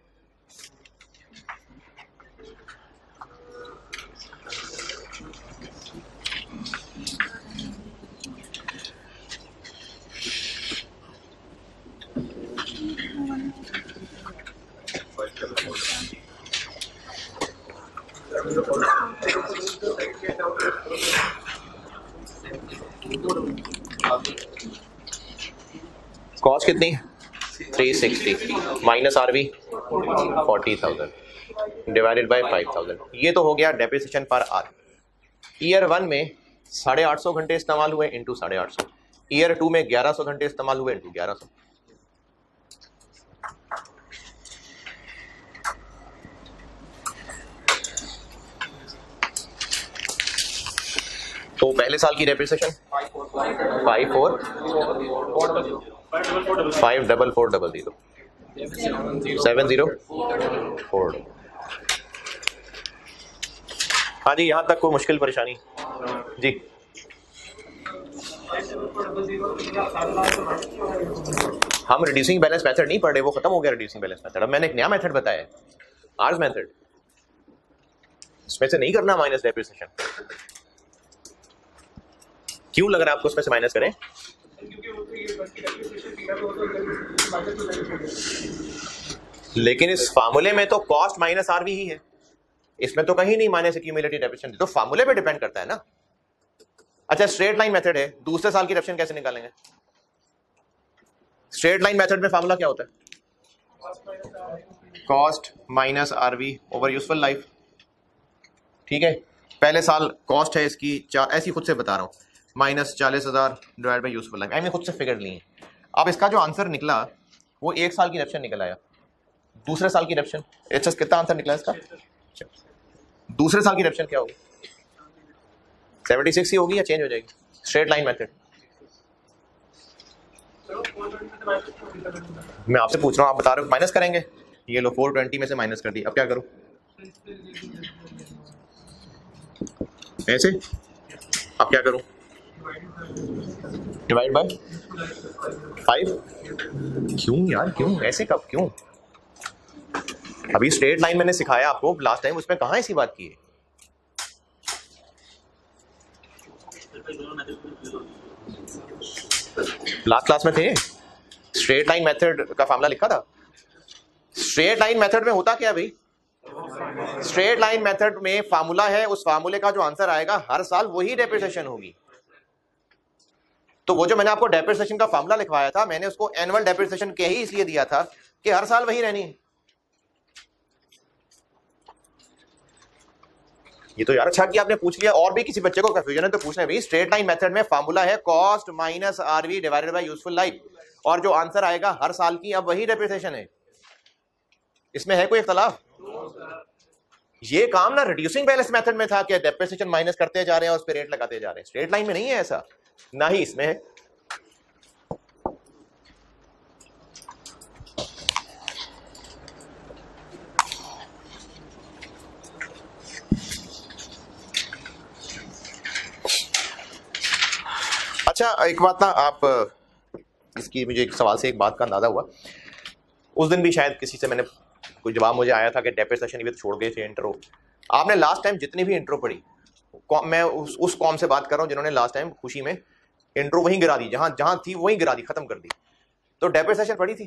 Speaker 1: कॉस्ट कितनी? 360 माइनस आरवी 40,000 डिवाइडेड बाय 5,000। ये तो हो गया डेप्रिसिएशन पर आर। ईयर 1 में 850 घंटे इस्तेमाल हुए इंटू 850, ईयर 2 में 1100 घंटे इस्तेमाल हुए इंटू 1100। तो पहले साल की डेप्रिसिएशन 5,400 7040। हाँ जी, यहाँ तक कोई मुश्किल परेशानी? जी हम रिड्यूसिंग बैलेंस मेथड नहीं पढ़ रहे, वो खत्म हो गया रिड्यूसिंग बैलेंस मेथड। अब मैंने एक नया मेथड बताया है, आर्स मेथड। इसमें से नहीं करना माइनस डेप्रिसिएशन। क्यों लग रहा है आपको इसमें से माइनस करें? लेकिन इस फार्मूले में तो कॉस्ट माइनस आरवी ही है, इसमें तो कहीं नहीं माइनस एक्यूमुलेटेड डेप्रिसिएशन, तो फार्मूले पे डिपेंड करता है ना। अच्छा, स्ट्रेट लाइन मेथड है, दूसरे साल की डेप्रिसिएशन कैसे निकालेंगे? स्ट्रेट लाइन मेथड में फार्मूला क्या होता है? Cost minus RV over useful life. ठीक है, पहले साल कॉस्ट है इसकी ऐसी खुद से बता रहा हूं, minus 40,000 divide by useful life. मैंने खुद से फिगर ली है। अब इसका जो आंसर निकला वो 1 साल की डेप्रिसिएशन निकल आया। दूसरे साल की डेप्रिसिएशन अच्छा कितना आंसर निकला इसका? दूसरे साल की डेप्रिसिएशन क्या होगी? 76 ही होगी या चेंज हो जाएगी? Straight line method. मैं आपसे पूछ रहा हूँ, आप बता रहे हो माइनस करेंगे। ये लो 420 में से माइनस कर दी, अब क्या करूं? ऐसे अब क्या करूं? Divide by 5। क्यों यार, क्यों ऐसे? कब? क्यों? अभी स्ट्रेट लाइन मैंने सिखाया आपको लास्ट टाइम, उसमें कहां ऐसी बात की है? लास्ट क्लास में थे, स्ट्रेट लाइन मेथड का फार्मूला लिखा था। स्ट्रेट लाइन मेथड में होता क्या भाई? स्ट्रेट लाइन मेथड में फार्मूला है, उस फार्मूले का जो आंसर आएगा हर साल वही डेप्रिसिएशन होगी। तो वो जो मैंने आपको डेप्रिसिएशन का फार्मूला लिखवाया था, मैंने उसको एनुअल डेप्रिसिएशन के ही इसलिए दिया था कि हर साल वही रहनी है। ये तो यार अच्छा कि आपने पूछ लिया, और भी किसी बच्चे को कंफ्यूजन है तो पूछना है भाई। स्ट्रेट लाइन मेथड में फार्मूला है cost minus RV divided by useful life, और जो आंसर आएगा हर साल की अब वही डेप्रिसिएशन है। इसमें है कोई इख्तलाफ? ये काम ना रिड्यूसिंग बैलेंस मेथड में था कि डेप्रिसिएशन माइनस करते जा रहे हैं और उस पर रेट लगाते जा रहे हैं। स्ट्रेट लाइन में नहीं है ऐसा, ना ही इसमें है। अच्छा, एक बात ना, आप इसकी मुझे एक सवाल से एक बात का अंदाजा हुआ। उस दिन भी शायद किसी से मैंने कोई जवाब मुझे आया था कि डेप्रिसिएशन भी तो छोड़ गए थे इंट्रो। आपने लास्ट टाइम जितनी भी इंट्रो पढ़ी, मैं उस कॉम से बात कर रहा हूँ जिन्होंने लास्ट टाइम खुशी में इंट्रो वहीं गिरा दी, जहां जहां थी वहीं गिरा दी, खत्म कर दी। तो डेप्रिसिएशन पड़ी थी।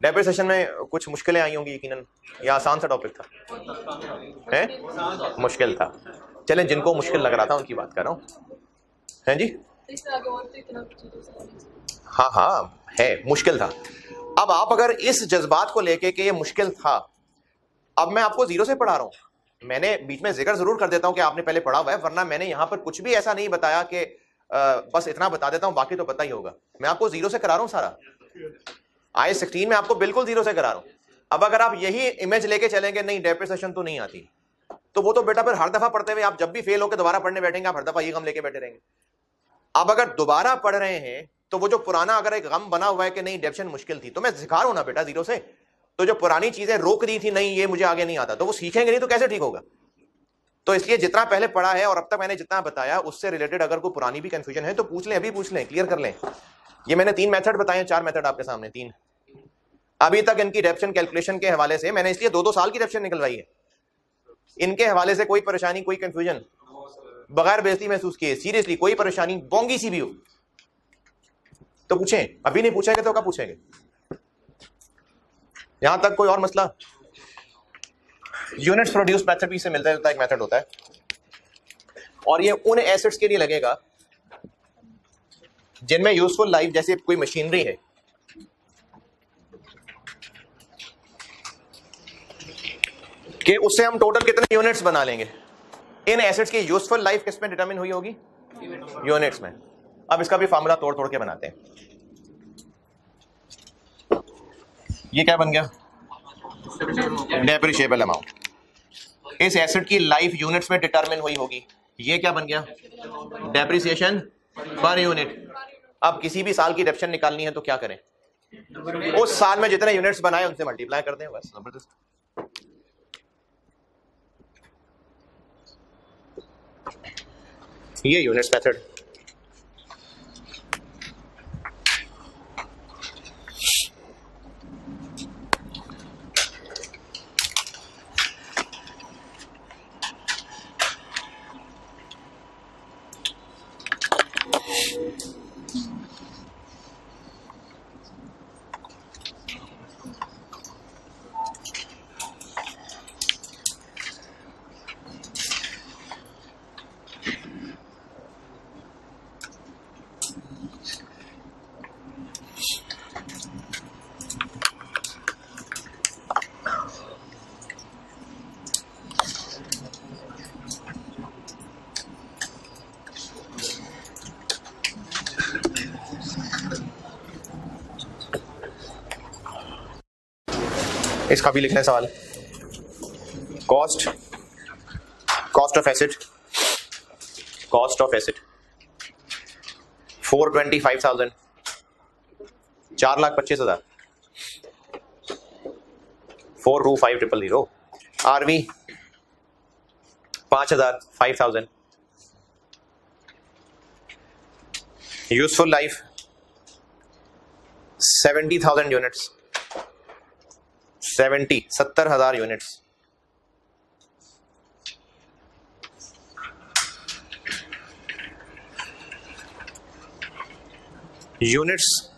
Speaker 1: डेप्रिसिएशन में कुछ मुश्किलें आई होंगी यकीनन, या आसान सा टॉपिक था? है मुश्किल था। चलें, जिनको मुश्किल लग रहा था उनकी बात कर रहा हूँ। हैं जी? हाँ हाँ, है मुश्किल था। अब आप अगर इस जज्बात को लेके कि ये मुश्किल था, अब मैं आपको जीरो से पढ़ा रहा हूँ। मैंने बीच में जिक्र जरूर कर देता हूँ कि आपने पहले पढ़ा हुआ है, वरना मैंने यहाँ पर कुछ भी ऐसा नहीं बताया कि बस इतना बता देता हूँ, बाकी तो पता ही होगा। मैं आपको जीरो से करा रहा हूँ सारा। आयत 16 में आपको बिल्कुल जीरो से करा रहा हूँ। अब अगर आप यही इमेज लेके चलेंगे, नहीं डेप्रिसिएशन तो नहीं आती, तो वो तो बेटा फिर हर दफा पढ़ते हुए आप जब भी फेल होकर दोबारा पढ़ने बैठेंगे, आप हर दफा ये गम लेके बैठे रहेंगे। अब अगर दोबारा पढ़ रहे हैं तो वो जो पुराना अगर एक गम बना हुआ है कि नहीं डेप्रिसिएशन मुश्किल थी, तो मैं सिखा रहा हूं ना बेटा जीरो से, तो जो पुरानी चीजें रोक दी थी, नहीं ये मुझे आगे नहीं आता, तो वो सीखेंगे नहीं तो कैसे ठीक होगा? तो इसलिए जितना पहले पढ़ा है और अब तक मैंने जितना बताया उससे रिलेटेड अगर कोई पुरानी भी कंफ्यूजन है तो पूछ लें, अभी पूछ लें, क्लियर कर लें। ये मैंने 3 मेथड बताए, 4 मेथड आपके सामने, 3 अभी तक इनकी डेप्रिसिएशन कैलकुलेशन के हवाले से मैंने इसलिए 2-2 साल की डेप्रिसिएशन निकलवाई है। इनके हवाले से कोई परेशानी, कोई कंफ्यूजन, बगैर बेइज्जती महसूस किए, सीरियसली कोई परेशानी बोंगी सी भी हो तो पूछें। अभी नहीं पूछेंगे तो कब पूछेंगे? यहां तक कोई और मसला? यूनिट्स प्रोड्यूस मेथड भी से मिलता जुलता एक मेथड होता है, और ये उन एसेट्स के लिए लगेगा जिनमें यूजफुल लाइफ, जैसे कोई मशीनरी है, कि उससे हम टोटल कितने यूनिट्स बना लेंगे। इन एसेट्स की यूजफुल लाइफ किस में डिटरमिन हुई होगी? यूनिट्स में। अब इसका भी फार्मूला तोड़ तोड़ के बनाते हैं। ये क्या बन गया? Depreciable amount. इस एसेट की लाइफ यूनिट्स में डिटरमिन हुई होगी। ये क्या बन गया? Depreciation per unit. अब किसी भी साल की डेप्रिसिएशन निकालनी है तो क्या करें? उस साल में जितने यूनिट्स बनाए उनसे मल्टीप्लाई कर दें, बस। जबरदस्त। ये यूनिट्स मेथड। इसका भी लिखना है सवाल। Cost of asset 425,000, 4,25,000, 425,000। RV 5,000, 5,000। Useful life 70,000 units, 70,000 units. Units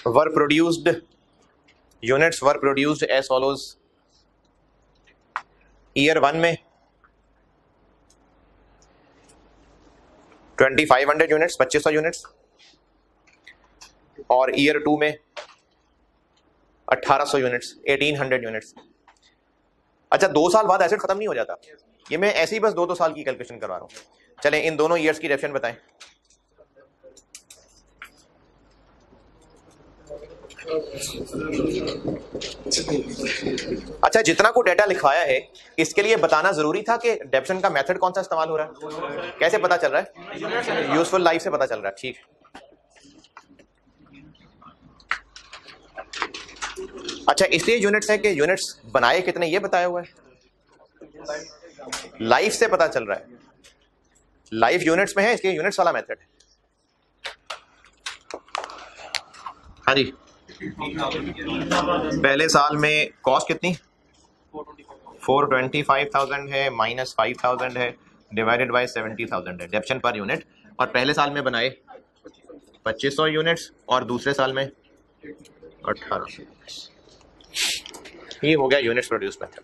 Speaker 1: were produced as follows. Year 1 में 2,500 यूनिट्स, 2,500 यूनिट्स, और ईयर 2 में 1,800 यूनिट्स, 1,800 यूनिट्स। अच्छा, 2 साल बाद एसेट खत्म नहीं हो जाता। ये मैं ऐसे ही बस 2-2 साल की कैलकुलेशन करवा रहा हूँ। चलें, इन दोनों ईयर्स की डेप्रिसिएशन बताएं। अच्छा, जितना को डेटा लिखवाया है इसके लिए बताना जरूरी था कि डेप्रिसिएशन का मेथड कौन सा इस्तेमाल हो रहा है? कैसे पता चल रहा है? यूजफुल लाइफ से पता चल रहा है। ठीक। अच्छा, इसलिए यूनिट्स है कि यूनिट्स बनाए कितने ये बताया हुआ है, लाइफ से पता चल रहा है। लाइफ यूनिट्स में है, इसलिए यूनिट्स वाला मेथड है। हाँ जी, पहले साल में कॉस्ट कितनी? 425,000 है, -5,000 है, डिवाइडेड बाय 70,000 है डेप्शन पर यूनिट, और पहले साल में बनाए 2500 यूनिट्स और दूसरे साल में 1800 यूनिट्स। ये हो गया यूनिट्स प्रोड्यूस मेथड।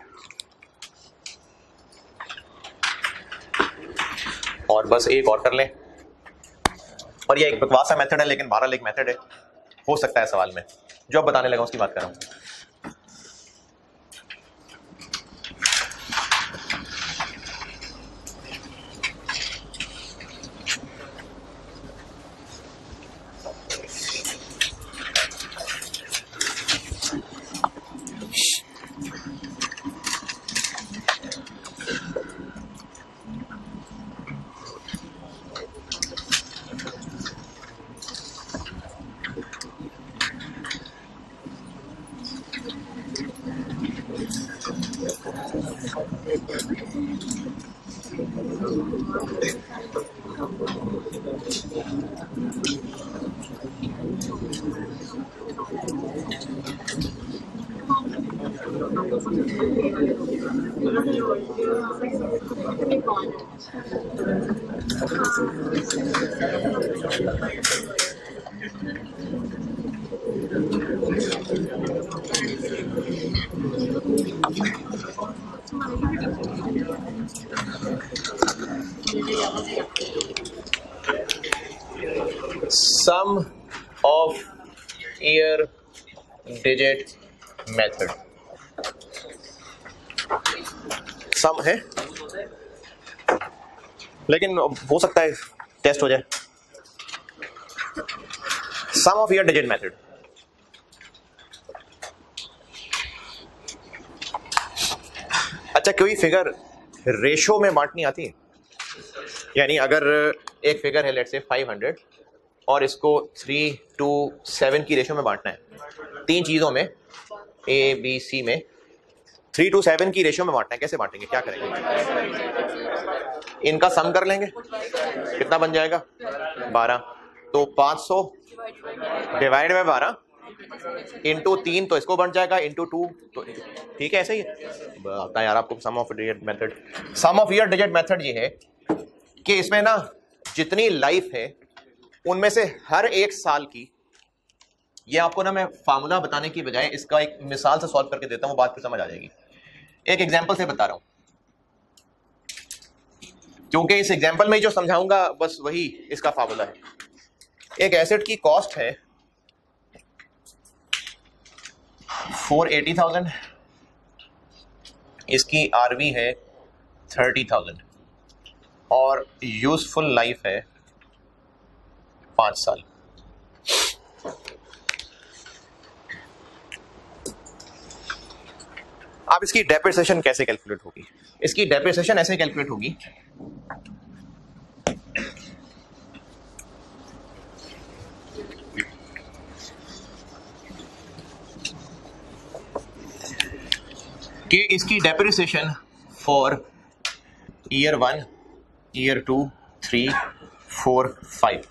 Speaker 1: और बस एक और कर लें, और ये एक बकवास सा मेथड है लेकिन बहरहाल एक मेथड है, हो सकता है सवाल में। जो अब बताने लगा उसकी बात कर रहा हूं। सम ऑफ ईयर डिजिट मेथड सम है, लेकिन हो सकता है टेस्ट हो जाए। सम ऑफ ईयर डिजिट मेथड, अच्छा कोई फिगर रेशो में बांटनी आती है? यानी अगर एक फिगर है लेट्स से 500 और इसको 3 to 7 की रेशो में बांटना है, तीन चीजों में ए बी सी में 3 to 7 की रेशो में बांटना है, कैसे बांटेंगे, क्या करेंगे? इनका सम कर लेंगे, कितना बन जाएगा 12, तो 500 डिवाइड बाय 12 इंटू 3 तो इसको बन जाएगा, इंटू 2 तो ठीक है, ऐसे ही है। आता है यार आपको sum of digit method. Sum of year digit method ये है कि इसमें ना जितनी लाइफ है उनमें से हर एक साल की, ये आपको ना मैं फार्मूला बताने की बजाय इसका एक मिसाल से सॉल्व करके देता हूं, बात फिर समझ आ जाएगी। एक एग्जांपल से बता रहा हूं, क्योंकि इस एग्जांपल में जो समझाऊंगा बस वही इसका फार्मूला है। एक एसेट की कॉस्ट है 480,000, इसकी आरवी है 30,000 और यूजफुल लाइफ है 5 साल। अब इसकी डेप्रिसिएशन कैसे कैलकुलेट होगी? इसकी डेप्रिसिएशन ऐसे कैलकुलेट होगी कि इसकी डेप्रिसिएशन फॉर ईयर 1, ईयर 2, 3, 4, 5,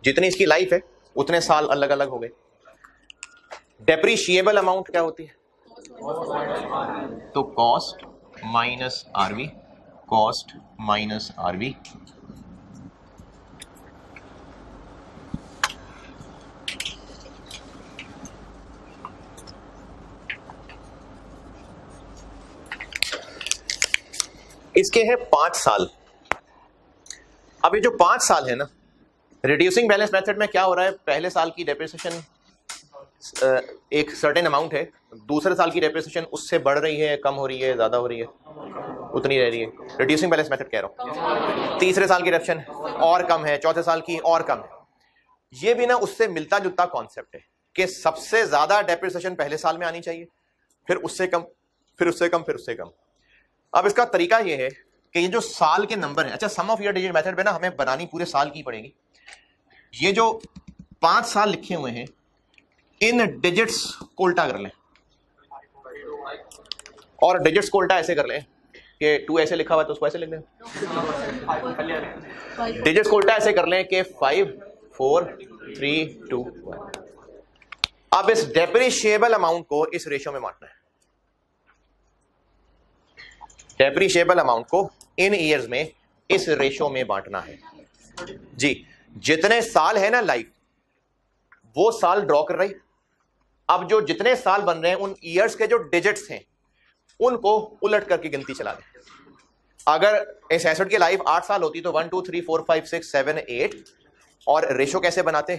Speaker 1: जितनी इसकी लाइफ है उतने साल अलग अलग हो गए। डेप्रिशिएबल अमाउंट क्या होती है? तो cost minus RV, cost minus RV, इसके हैं 5 साल। अब ये जो 5 साल है ना, रिड्यूसिंग बैलेंस मेथड में क्या हो रहा है, पहले साल की डेप्रिसिएशन एक सर्टेन अमाउंट है, दूसरे साल की डेप्रिसिएशन उससे बढ़ रही है, कम हो रही है, ज्यादा हो रही है, उतनी रह रही है। रिड्यूसिंग बैलेंस मेथड कह रहा हूं। तीसरे साल की डेप्रिसिएशन और कम है, चौथे साल की और कम है। ये भी ना उससे मिलता जुलता कॉन्सेप्ट है कि सबसे ज्यादा डेप्रिसिएशन पहले साल में आनी चाहिए, फिर उससे कम, फिर उससे कम, फिर उससे कम। अब इसका तरीका ये है कि ये जो साल के नंबर है, अच्छा सम ऑफ ईयर डिजिट मेथड में ना हमें बनानी पूरे साल की पड़ेगी। ये जो 5 साल लिखे हुए हैं इन डिजिट्स को उल्टा कर लें, और डिजिट्स को उल्टा ऐसे कर लें कि 2 ऐसे लिखा हुआ है तो उसको ऐसे लिख दें। डिजिट्स को उल्टा ऐसे कर लें कि 5, 4, 3, 2, 1। अब इस डेप्रिशिएबल अमाउंट को इस रेशियो में बांटना है। डेप्रिशिएबल अमाउंट को इन ईयर्स में इस रेशो में बांटना है जी। जितने साल है ना लाइफ, वो साल ड्रॉ कर रही। अब जो जितने साल बन रहे हैं उन ईयर्स के जो डिजिट्स हैं उनको उलट करके गिनती चला दें। अगर इस एसिड की लाइफ 8 साल होती तो 1 2 3 4 5 6 7 8, और रेशो कैसे बनाते?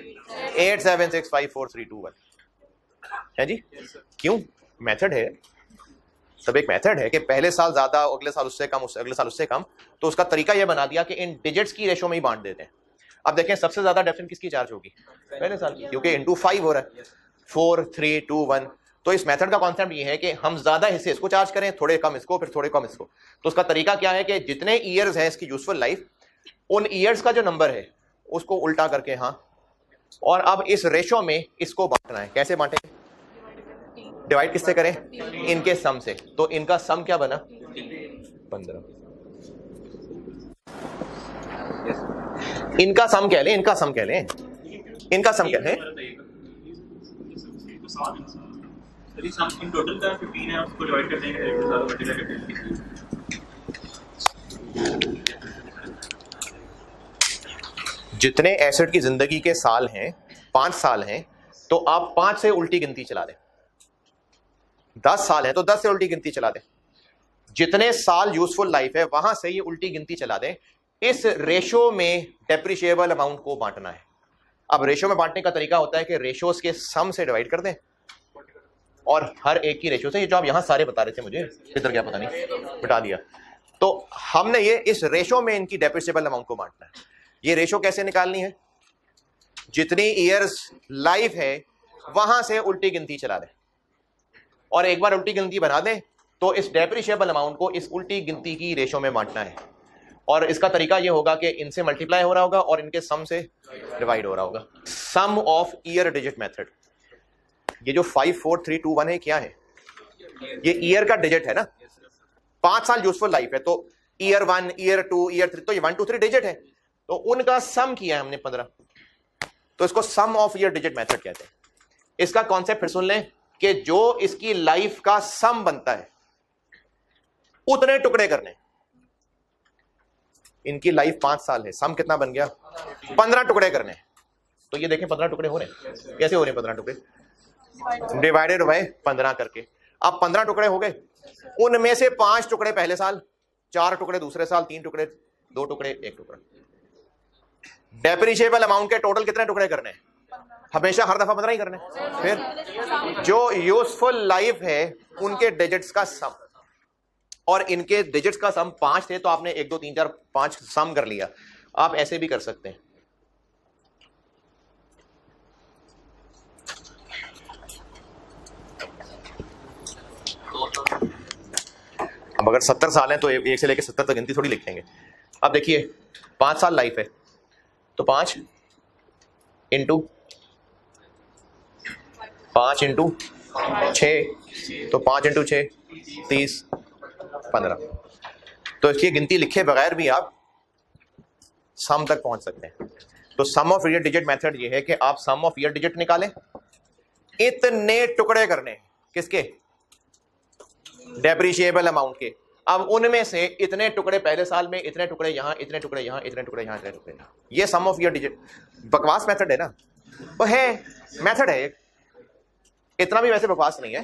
Speaker 1: 8 7 6 5 4 3 2 1 है जी। क्यों? मेथड है, सब एक मेथड है कि पहले साल ज्यादा, अगले साल उससे कम, उससे अगले साल उससे कम। तो उसका तरीका यह बना दिया कि इन डिजिट्स की रेशो में ही बांट देते हैं। अब देखें सबसे ज्यादा डेफिनेट किसकी चार्ज होगी? पहले साल की, क्योंकि इंटू 5 हो रहा है, 4 3 2 1। तो इस मेथड का कॉन्सेप्ट ये है कि हम ज्यादा हिस्से इसको चार्ज करें, थोड़े कम इसको, फिर थोड़े कम इसको। तो उसका तरीका क्या है कि जितने ईयर्स है इसकी यूजफुल लाइफ, उन ईयर्स का जो नंबर है उसको उल्टा करके, हाँ, और अब इस रेशो में इसको बांटना है। कैसे बांटेंगे? डिवाइड किससे करें? इनके सम से। तो इनका सम क्या बना? 15। इनका सम कह लें, इनका सम कह लें, इनका सम कह लें।
Speaker 2: टोटल का 15 है, उसको डिवाइड कर देंगे।
Speaker 1: जितने एसिड की जिंदगी के साल हैं, 5 साल हैं, तो आप 5 से उल्टी गिनती चला दें। 10 साल है तो 10 से उल्टी गिनती चला दें। जितने साल यूजफुल लाइफ है वहां से ये उल्टी गिनती चला दें। इस रेशो में डेप्रिशिएबल अमाउंट को बांटना है। अब रेशो में बांटने का तरीका होता है कि रेशोस के सम से डिवाइड कर दें और हर एक की रेशो से। ये जो आप यहां सारे बता रहे थे मुझे, किधर क्या पता नहीं, बिठा दिया। तो हमने ये इस रेशो में इनकी डेप्रिशिएबल अमाउंट को बांटना है। ये रेशो कैसे निकालनी है? जितनी ईयर्स लाइफ है वहां से उल्टी गिनती चला दें, और एक बार उल्टी गिनती बना दें तो इस डेप्रिशिएबल अमाउंट को इस उल्टी गिनती की रेशो में बांटना है। और इसका तरीका यह होगा कि इनसे मल्टीप्लाई हो रहा होगा और इनके सम से डिवाइड हो रहा होगा। सम ऑफ ईयर डिजिट मेथड। ये जो 5 4 3 2 1 है, क्या है? ये ईयर का डिजिट है ना। 5 साल यूजफुल लाइफ है तो ईयर 1, ईयर 2, ईयर 3, तो ये 1 2 3 डिजिट है, तो उनका सम किया है हमने 15। तो इसको सम ऑफ ईयर डिजिट मेथड कहते हैं। इसका कॉन्सेप्ट फिर सुन लें कि जो इसकी लाइफ का सम बनता है उतने टुकड़े करने। इनकी लाइफ 5 साल है, सम कितना बन गया? 15 टुकड़े करने। तो ये देखें 15 टुकड़े हो रहे हैं। कैसे हो रहे हैं 15 टुकड़े? डिवाइडेड बाय 15 करके। अब 15 टुकड़े हो गए, उनमें से 5 टुकड़े पहले साल, 4 टुकड़े दूसरे साल, 3 टुकड़े, 2 टुकड़े, 1 टुकड़ा। डेप्रिशिएबल अमाउंट के टोटल कितने टुकड़े करने हैं? हमेशा हर दफा 15 ही करने। फिर जो यूजफुल लाइफ है उनके डिजिट्स का सम, और इनके डिजिट्स का सम 5 थे तो आपने 1 2 3 4 5 सम कर लिया। आप ऐसे भी कर सकते हैं। अब अगर 70 साल हैं तो 1 से लेकर 70 तक गिनती थोड़ी लिख लेंगे। अब देखिए 5 साल लाइफ है तो 5 इंटू 6, तो 5 इंटू 6 30 15। तो इसकी गिनती लिखे बगैर भी आप सम तक पहुंच सकते हैं। तो सम ऑफ ईयर डिजिट मेथड ये है कि आप सम ऑफ ईयर डिजिट निकालें, इतने टुकड़े करने किसके? डेप्रिशिएबल अमाउंट के। अब उनमें से इतने टुकड़े पहले साल में, इतने टुकड़े यहां, इतने टुकड़े यहां, इतने टुकड़े यहां, इतने टुकड़े यहां। ये सम ऑफ ईयर डिजिट। बकवास मेथड है ना? वो है, मेथड है, इतना भी वैसे बकवास नहीं है,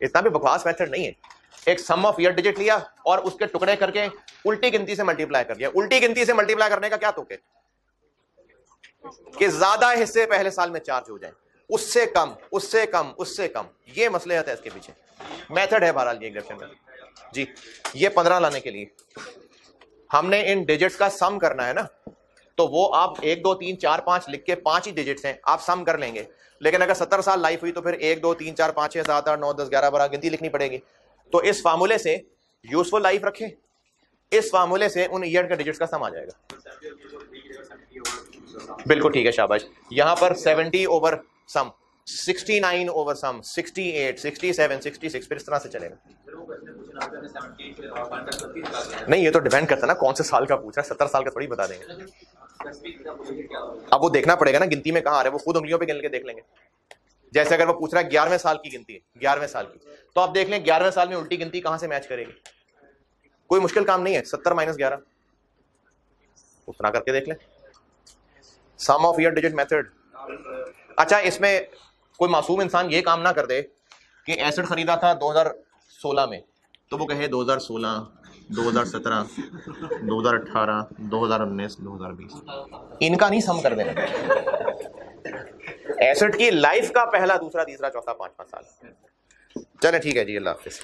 Speaker 1: इतना भी बकवास मेथड नहीं है। एक सम ऑफ ईयर डिजिट लिया और उसके टुकड़े करके उल्टी गिनती से मल्टीप्लाई कर दिया। उल्टी गिनती से मल्टीप्लाई करने का क्या तुक है? कि ज्यादा हिस्से पहले साल में चार्ज हो जाए, उससे कम, उससे कम, उससे कम। ये मसले है इसके पीछे, मेथड है बहरहाल ये ग्रेफिन का जी। ये 15 लाने के लिए हमने इन डिजिट्स का सम करना है ना, तो वो आप 1 2 3 4 5 लिख के 5 ही डिजिट्स हैं, आप सम कर लेंगे। लेकिन अगर 70 साल लाइफ हुई तो फिर 1 2 3 4 5 6 7 8 9 10 11 12 गिनती लिखनी पड़ेगी। तो इस फार्मूले से यूजफुल लाइफ रखें, इस फार्मूले से उन ईयर के डिजिट्स का सम आ जाएगा। बिल्कुल ठीक है, शाबाश। यहां पर 70 ओवर सम, 69 ओवर सम, 68 67 66, फिर इस तरह से चलेगा। नहीं, ये तो डिपेंड करता है ना कौन से साल का पूछ रहा है। 70 साल का थोड़ी बता देंगे। अब वो देखना पड़ेगा ना गिनती में कहां आ रहा है, वो खुद उंगलियों पे गिन के देख लेंगे। जैसे अगर वो पूछ रहा है 11वें साल की गिनती है, 11वें साल की, तो आप देख लें 11वें साल में उल्टी गिनती कहां से मैच करेगी। कोई मुश्किल काम नहीं है। 70 - 11 उतना करके देख लें, सम ऑफ ईयर डिजिट मेथड। अच्छा, इसमें कोई मासूम इंसान ये काम ना कर दे कि एसिड खरीदा था 2016 में, तो वो कहे 2016, 2017, 2018, 2019, 2020, इनका नहीं सम कर देना। एसिड की लाइफ का पहला, दूसरा, तीसरा, चौथा, 5 साल। चले ठीक है जी, अल्लाह हाफिज।